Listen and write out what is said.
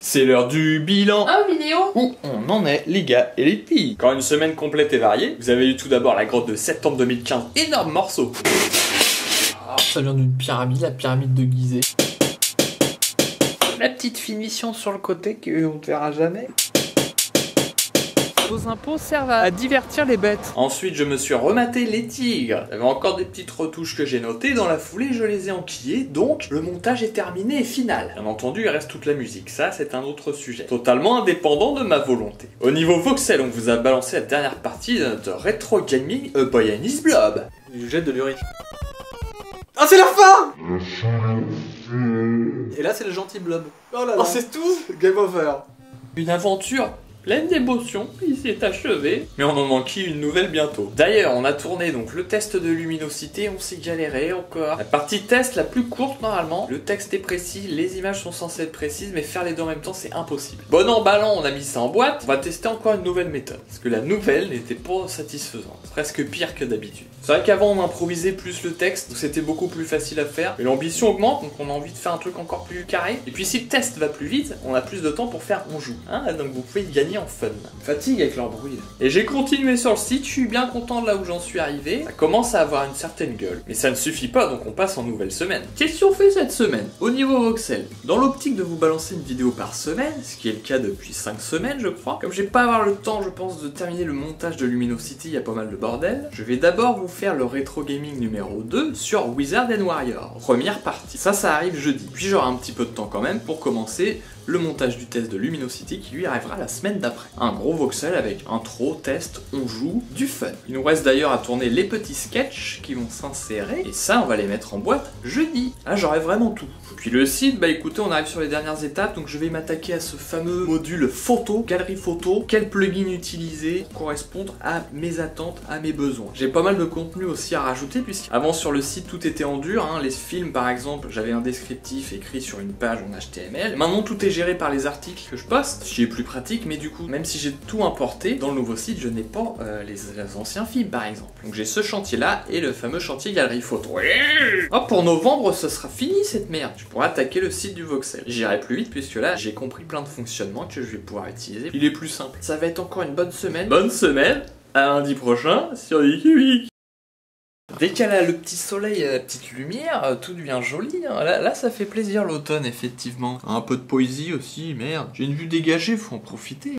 C'est l'heure du bilan. Un vidéo. Où on en est, les gars et les filles. Encore une semaine complète et variée. Vous avez eu tout d'abord la grotte de septembre 2015. Énorme morceau. Ça vient d'une pyramide, la pyramide de Gizeh. La petite finition sur le côté qu'on ne verra jamais. Vos impôts servent à divertir les bêtes. Ensuite, je me suis rematé les tigres. Il y avait encore des petites retouches que j'ai notées. Dans la foulée, je les ai enquillées. Donc, le montage est terminé et final. Bien entendu, il reste toute la musique. Ça, c'est un autre sujet. Totalement indépendant de ma volonté. Au niveau voxel, on vous a balancé la dernière partie de notre Retro Gaming A Boy and His Blob. Je jette de l'urine. Ah, c'est la fin! Et là, c'est le gentil blob. Oh là là. Oh, c'est tout? Game over. Une aventure pleine d'émotions qui s'est achevée, mais on en manquait une nouvelle bientôt. D'ailleurs, on a tourné donc le test de luminosité, on s'est galéré encore. La partie test la plus courte normalement, le texte est précis, les images sont censées être précises, mais faire les deux en même temps c'est impossible. Bon emballant, on a mis ça en boîte, on va tester encore une nouvelle méthode, parce que la nouvelle n'était pas satisfaisante, presque pire que d'habitude. C'est vrai qu'avant on improvisait plus le texte, donc c'était beaucoup plus facile à faire, mais l'ambition augmente, donc on a envie de faire un truc encore plus carré. Et puis si le test va plus vite, on a plus de temps pour faire on joue, hein, donc vous pouvez gagner en fun. Fatigue avec leur bruit. Et j'ai continué sur le site, je suis bien content de là où j'en suis arrivé. Ça commence à avoir une certaine gueule. Mais ça ne suffit pas, donc on passe en nouvelle semaine. Qu'est-ce qu'on fait cette semaine? Au niveau voxel, dans l'optique de vous balancer une vidéo par semaine, ce qui est le cas depuis 5 semaines je crois, comme je vais pas avoir le temps je pense de terminer le montage de Luminosity, il y a pas mal de bordel, je vais d'abord vous faire le Retro Gaming numéro 2 sur Wizard & Warrior. Première partie. Ça arrive jeudi. Puis j'aurai un petit peu de temps quand même pour commencer le montage du test de Luminosity qui lui arrivera la semaine d'après. Un gros voxel avec intro, test, on joue, du fun. Il nous reste d'ailleurs à tourner les petits sketchs qui vont s'insérer et ça on va les mettre en boîte jeudi. Là j'aurai vraiment tout. Puis le site, bah écoutez on arrive sur les dernières étapes donc je vais m'attaquer à ce fameux module photo, galerie photo, quel plugin utiliser pour correspondre à mes attentes, à mes besoins. J'ai pas mal de contenu aussi à rajouter puisqu'avant sur le site tout était en dur, hein. Les films par exemple j'avais un descriptif écrit sur une page en HTML. Maintenant tout est géré par les articles que je poste, ce qui est plus pratique, mais du coup, même si j'ai tout importé, dans le nouveau site, je n'ai pas les anciens films, par exemple. Donc j'ai ce chantier-là et le fameux chantier galerie photo. Oh, pour novembre, ce sera fini cette merde. Je pourrai attaquer le site du voxel. J'irai plus vite, puisque là, j'ai compris plein de fonctionnements que je vais pouvoir utiliser. Il est plus simple. Ça va être encore une bonne semaine. Bonne semaine, à lundi prochain, sur Geeky. Dès qu'il y a le petit soleil et la petite lumière, tout devient joli. Hein. Là, ça fait plaisir l'automne, effectivement. Un peu de poésie aussi, merde. J'ai une vue dégagée, faut en profiter.